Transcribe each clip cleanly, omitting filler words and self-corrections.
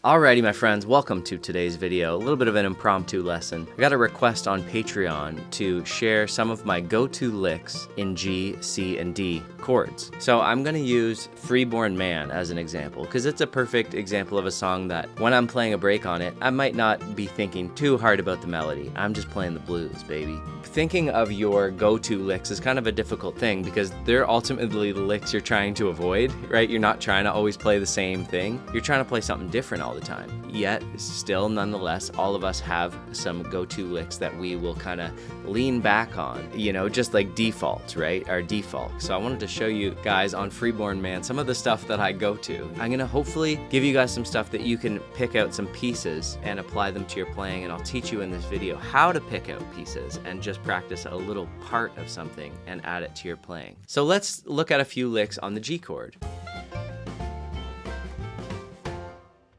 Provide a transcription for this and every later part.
Alrighty, my friends, welcome to today's video. A little bit of an impromptu lesson. I got a request on Patreon to share some of my go-to licks in G, C, and D chords. So I'm gonna use Freeborn Man as an example, because it's a perfect example of a song that when I'm playing a break on it, I might not be thinking too hard about the melody. I'm just playing the blues, baby. Thinking of your go-to licks is kind of a difficult thing because they're ultimately the licks you're trying to avoid, right? You're not trying to always play the same thing. You're trying to play something different all the time. Yet, still, nonetheless, all of us have some go-to licks that we will kind of lean back on, you know, just like default, right? Our default. So I wanted to show you guys on Freeborn Man some of the stuff that I go to. I'm gonna hopefully give you guys some stuff that you can pick out some pieces and apply them to your playing, and I'll teach you in this video how to pick out pieces and just practice a little part of something and add it to your playing. So let's look at a few licks on the G chord.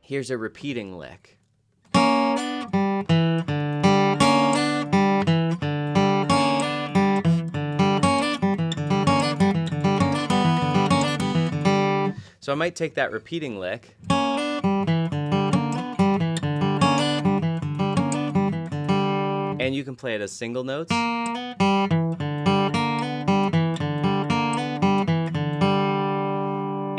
Here's a repeating lick. So I might take that repeating lick and you can play it as single notes,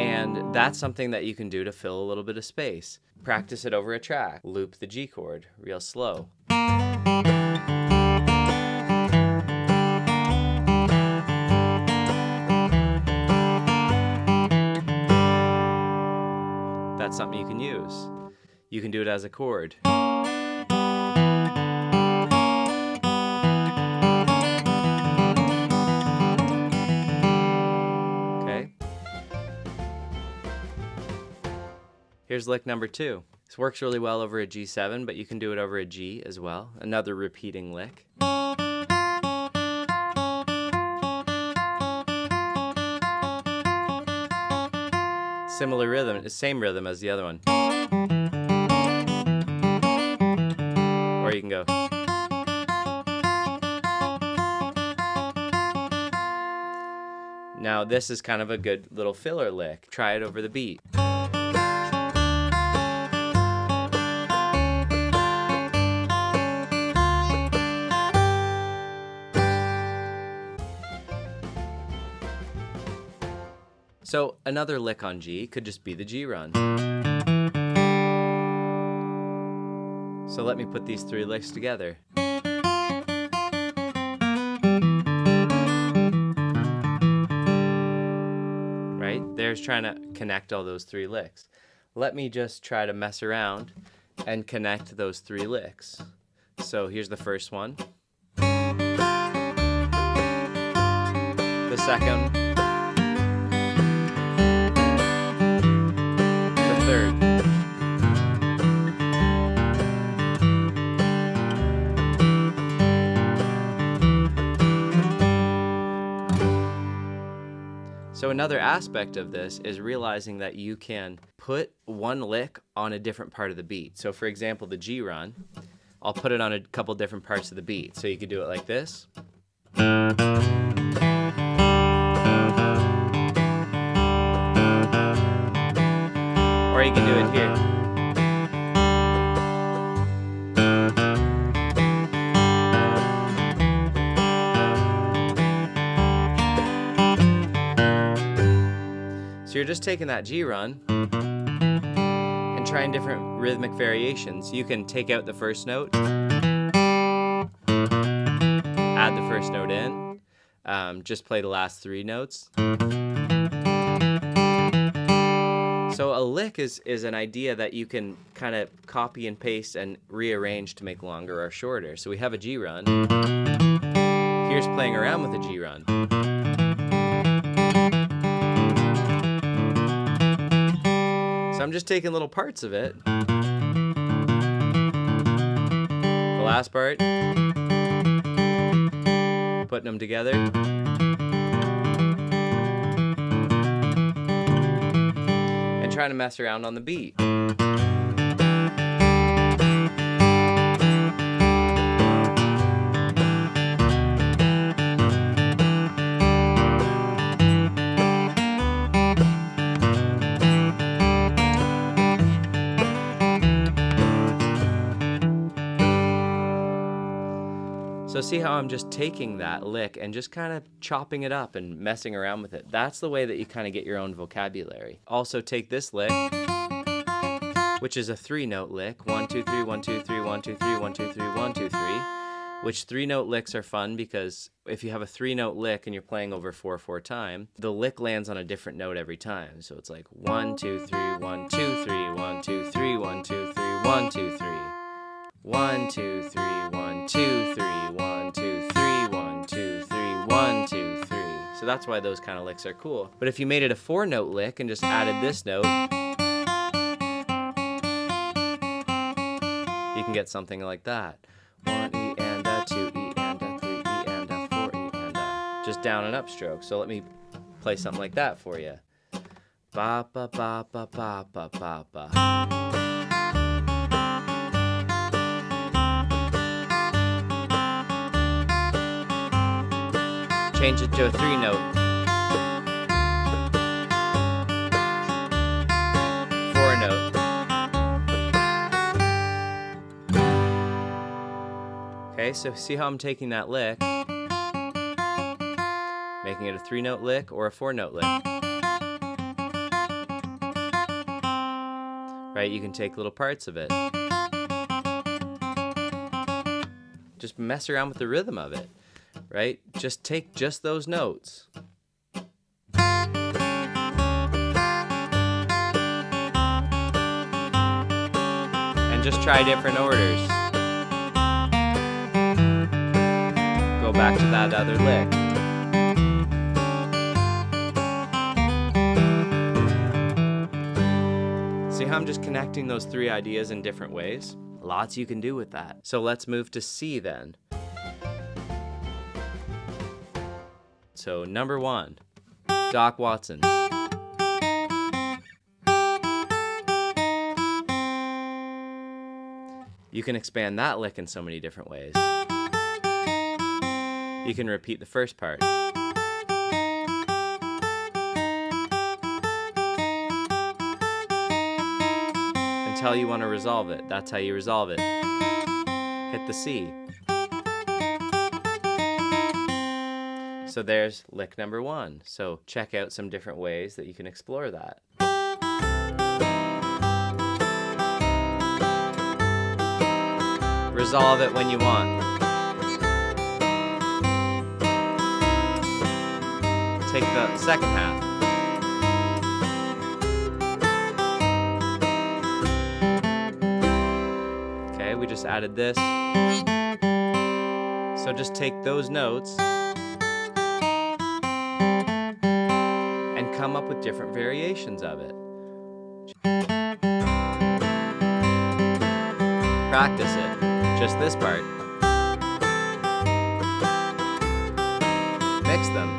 and that's something that you can do to fill a little bit of space. Practice it over a track. Loop the G chord real slow. That's something you can use. You can do it as a chord. Okay. Here's lick number 2. This works really well over a G7, but you can do it over a G as well. Another repeating lick. Similar rhythm, same rhythm as the other one. Or you can go. Now this is kind of a good little filler lick. Try it over the beat. So another lick on G could just be the G run. So let me put these 3 licks together. Right? There's trying to connect all those 3 licks. Let me just try to mess around and connect those 3 licks. So here's the first one. The second. Third. So another aspect of this is realizing that you can put one lick on a different part of the beat. So for example, the G run, I'll put it on a couple different parts of the beat. So you could do it like this. Or you can do it here. So you're just taking that G run and trying different rhythmic variations. You can take out the first note, add the first note in, just play the last 3 notes. So a lick is an idea that you can kind of copy and paste and rearrange to make longer or shorter. So we have a G run. Here's playing around with a G run. So I'm just taking little parts of it. The last part. Putting them together. Trying to mess around on the beat. So see how I'm just taking that lick and just kind of chopping it up and messing around with it. That's the way that you kind of get your own vocabulary. Also take this lick, which is a 3-note lick. 1, 2, 3, 1, 2, 3, 1, 2, 3, 1, 2, 3, 1, 2, 3. Which 3-note licks are fun because if you have a 3-note lick and you're playing over 4/4 time, the lick lands on a different note every time. So it's like 1, 2, 3, 1, 2, 3, 1, 2, 3, 1, 2, 3, 1, 2, 3. 1, 2, 3, 1, 2, 3, 1, 2, 3, 1, 2, 3, 1, 2, 3. So that's why those kind of licks are cool. But if you made it a 4-note lick and just added this note, you can get something like that. 1 E and a 2 E and a 3 E and a 4 E and a. Just down and up stroke. So let me play something like that for you. Ba ba ba ba ba ba ba ba. Change it to a 3-note. 4-note. Okay, so see how I'm taking that lick, making it a 3-note lick or a 4-note lick. Right, you can take little parts of it. Just mess around with the rhythm of it. Right? Just take just those notes. And just try different orders. Go back to that other lick. See how I'm just connecting those 3 ideas in different ways? Lots you can do with that. So let's move to C then. So number 1, Doc Watson. You can expand that lick in so many different ways. You can repeat the first part. Until you want to resolve it. That's how you resolve it. Hit the C. So there's lick number 1. So check out some different ways that you can explore that. Resolve it when you want. Take the second half. Okay, we just added this. So just take those notes and come up with different variations of it. Practice it. Just this part. Mix them.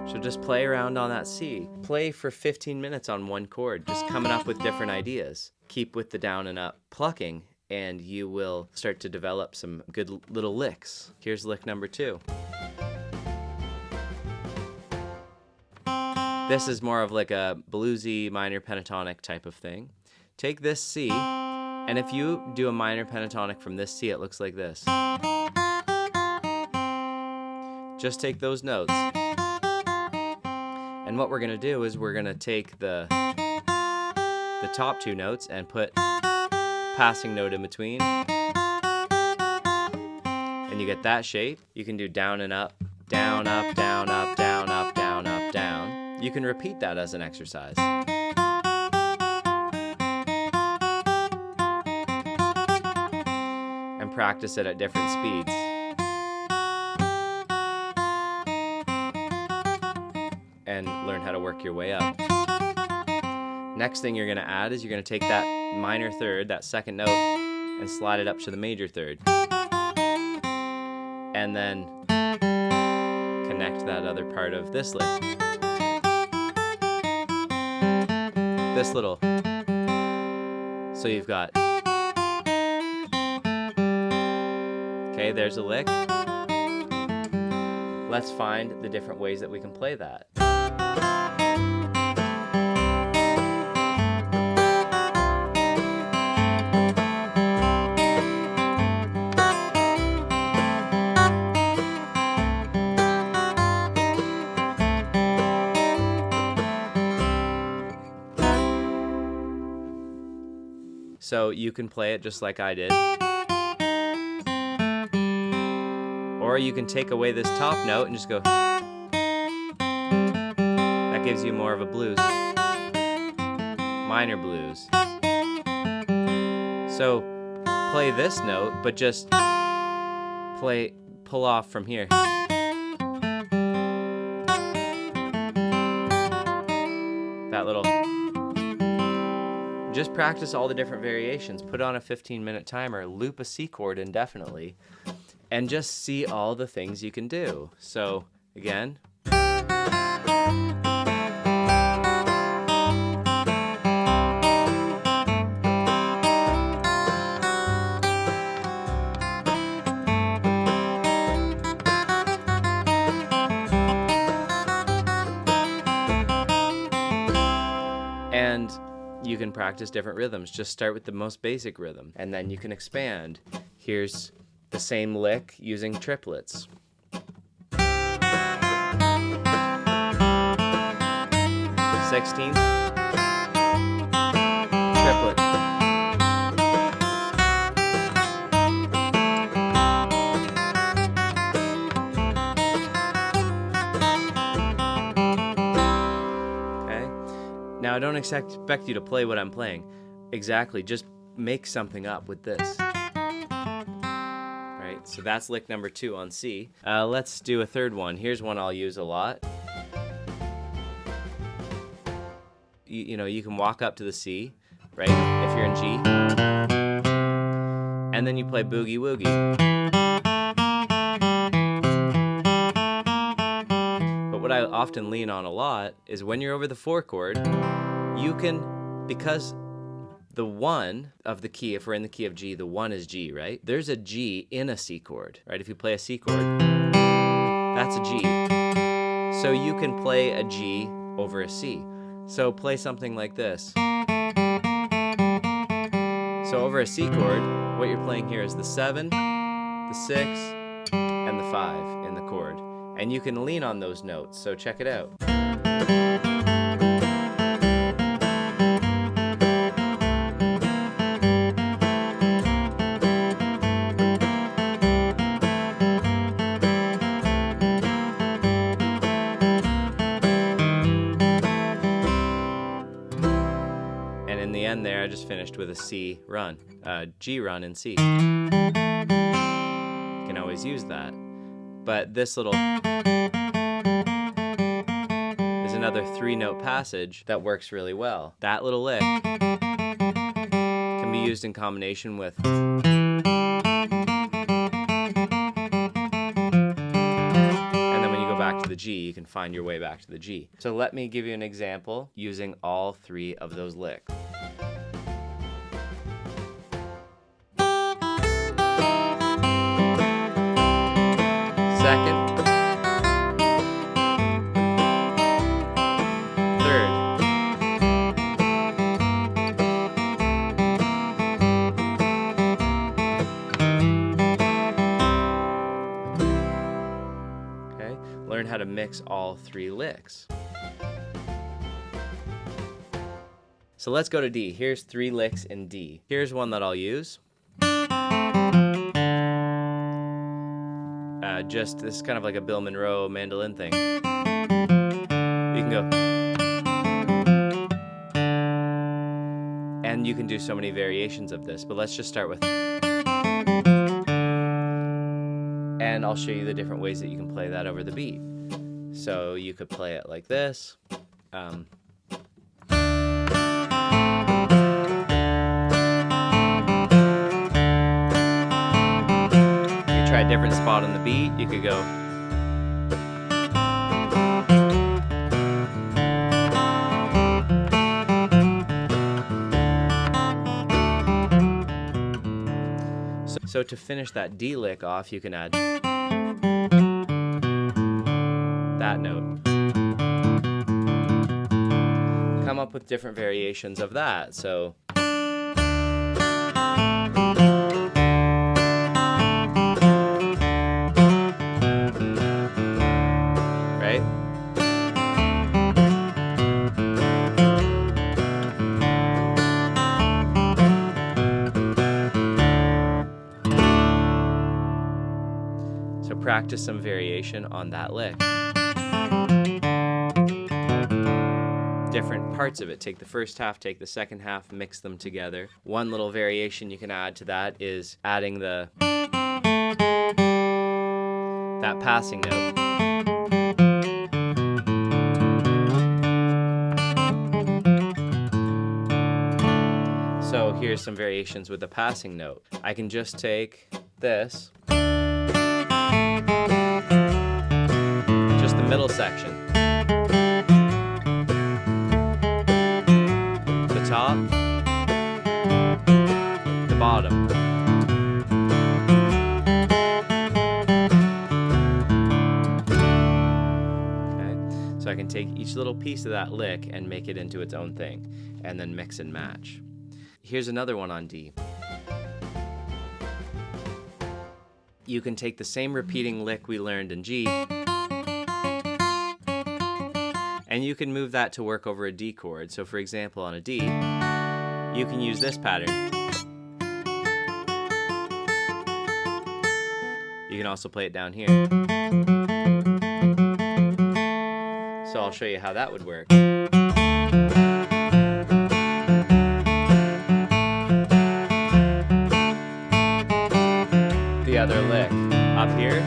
So just play around on that C. Play for 15 minutes on one chord, just coming up with different ideas. Keep with the down and up plucking, and you will start to develop some good little licks. Here's lick number 2. This is more of like a bluesy minor pentatonic type of thing. Take this C, and if you do a minor pentatonic from this C, it looks like this. Just take those notes. And what we're gonna do is we're gonna take the top 2 notes and put passing note in between. And you get that shape. You can do down and up, down, up, down, up, down, up, down, up, down. You can repeat that as an exercise. And practice it at different speeds. And learn how to work your way up. Next thing you're going to add is you're going to take that minor third, that second note, and slide it up to the major third. And then connect that other part of this lick. This little. So you've got. Okay, there's a lick. Let's find the different ways that we can play that. So you can play it just like I did. Or you can take away this top note and just go. That gives you more of a blues. Minor blues. So play this note, but just pull off from here. That little. Just practice all the different variations. Put on a 15-minute timer, loop a C chord indefinitely, and just see all the things you can do. So again. And you can practice different rhythms. Just start with the most basic rhythm, and then you can expand. Here's the same lick using triplets. 16th, triplet. Now, I don't expect you to play what I'm playing. Exactly, just make something up with this. Right, so that's lick number 2 on C. Let's do a third one. Here's one I'll use a lot. You know, you can walk up to the C, right, if you're in G. And then you play boogie woogie. What I often lean on a lot is when you're over the 4 chord, you can, because the 1 of the key, if we're in the key of G, the 1 is G, right? There's a G in a C chord, right? If you play a C chord, that's a G. So you can play a G over a C. So play something like this. So over a C chord, what you're playing here is the 7, the 6, and the 5 in the chord. And you can lean on those notes, so check it out. And in the end there, I just finished with a C run, G run in C. You can always use that. But this little is another 3-note passage that works really well. That little lick can be used in combination with. And then when you go back to the G, you can find your way back to the G. So let me give you an example using all 3 of those licks. Second, third, okay, learn how to mix all 3 licks. So let's go to D. Here's 3 licks in D. Here's one that I'll use. This is kind of like a Bill Monroe mandolin thing. You can go. And you can do so many variations of this, but let's just start with. And I'll show you the different ways that you can play that over the beat. So you could play it like this. Try a different spot on the beat. You could go. So to finish that D lick off, you can add that note. Come up with different variations of that. So. practice some variation on that lick. Different parts of it. Take the first half, take the second half, mix them together. One little variation you can add to that is adding that passing note. So here's some variations with the passing note. I can just take this, just the middle section, the top, the bottom. Okay, so I can take each little piece of that lick and make it into its own thing, and then mix and match. Here's another one on D. You can take the same repeating lick we learned in G, and you can move that to work over a D chord. So for example, on a D, you can use this pattern. You can also play it down here. So I'll show you how that would work. The other lick up here.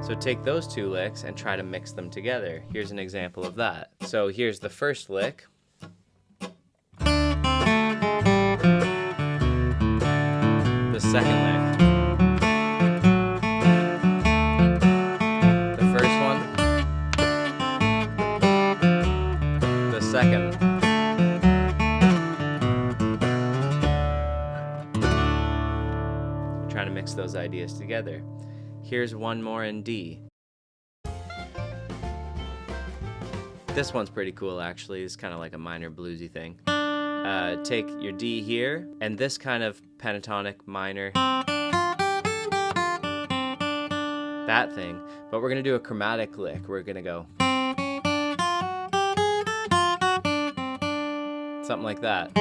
So take those two licks and try to mix them together. Here's an example of that. So here's the first lick. The second lick. Second. I'm trying to mix those ideas together. Here's one more in D. This one's pretty cool actually. It's kind of like a minor bluesy thing. Take your D here and this kind of pentatonic minor, that thing, but we're gonna do a chromatic lick. We're gonna go something like that.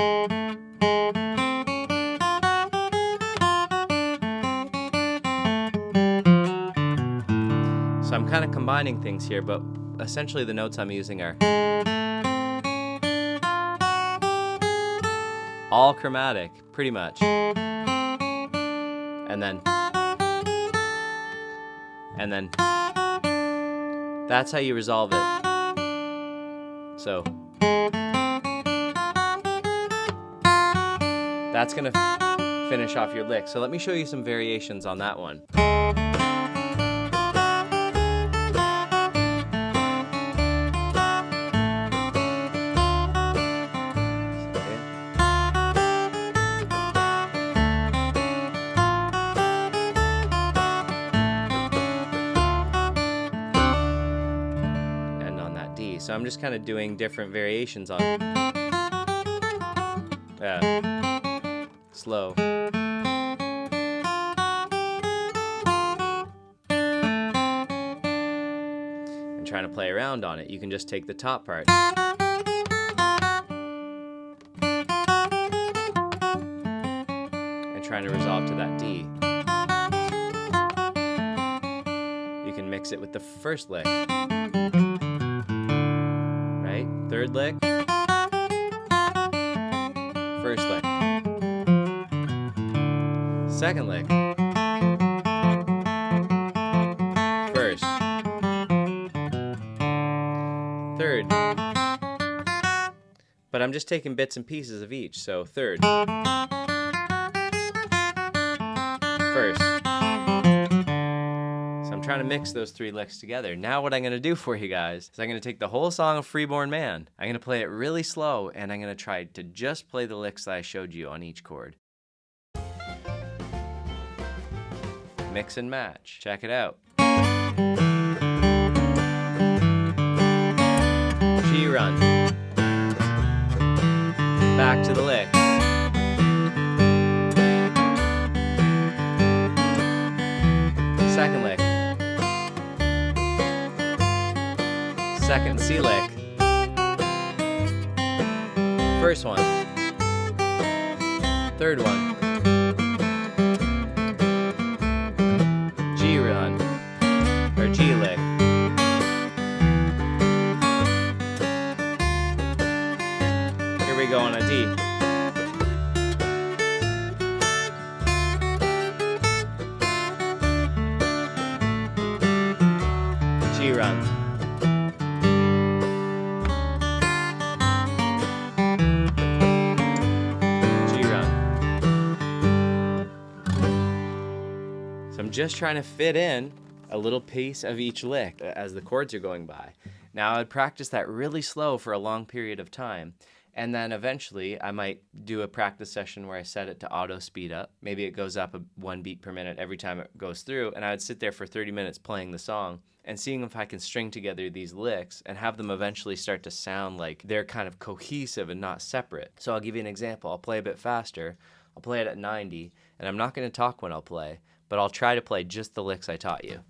So I'm kind of combining things here, but essentially the notes I'm using are all chromatic, pretty much. And then that's how you resolve it. So that's gonna finish off your lick. So let me show you some variations on that one. And on that D. So I'm just kind of doing different variations on slow. And trying to play around on it. You can just take the top part. And trying to resolve to that D. You can mix it with the first lick. Right? Third lick. First lick. Second lick. First. Third. But I'm just taking bits and pieces of each, so third. First. So I'm trying to mix those three licks together. Now what I'm going to do for you guys is I'm going to take the whole song of Freeborn Man. I'm going to play it really slow, and I'm going to try to just play the licks that I showed you on each chord. Mix and match. Check it out. G run. Back to the lick. Second lick. Second C lick. First one. Third one. G run, or G lick. Here we go on a D. G run. I'm just trying to fit in a little piece of each lick as the chords are going by. Now I'd practice that really slow for a long period of time, and then eventually I might do a practice session where I set it to auto speed up. Maybe it goes up 1 beat per minute every time it goes through, and I would sit there for 30 minutes playing the song and seeing if I can string together these licks and have them eventually start to sound like they're kind of cohesive and not separate. So I'll give you an example. I'll play a bit faster. I'll play it at 90, and I'm not going to talk when I'll play, but I'll try to play just the licks I taught you.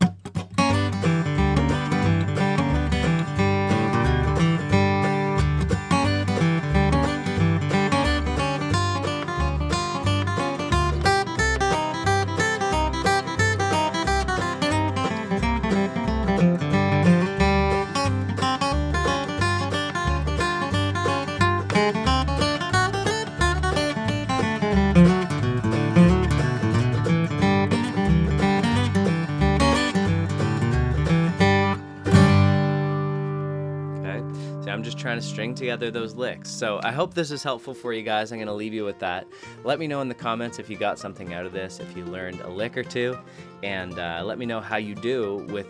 I'm just trying to string together those licks. So I hope this is helpful for you guys. I'm going to leave you with that. Let me know in the comments if you got something out of this, if you learned a lick or two, and let me know how you do with,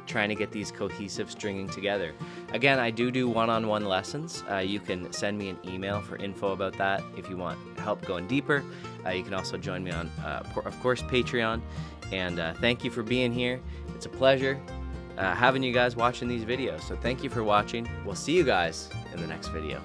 trying to get these cohesive stringing together. Again, I do one-on-one lessons. You can send me an email for info about that if you want help going deeper. You can also join me on, of course, Patreon. And thank you for being here. It's a pleasure having you guys watching these videos. So thank you for watching. We'll see you guys in the next video.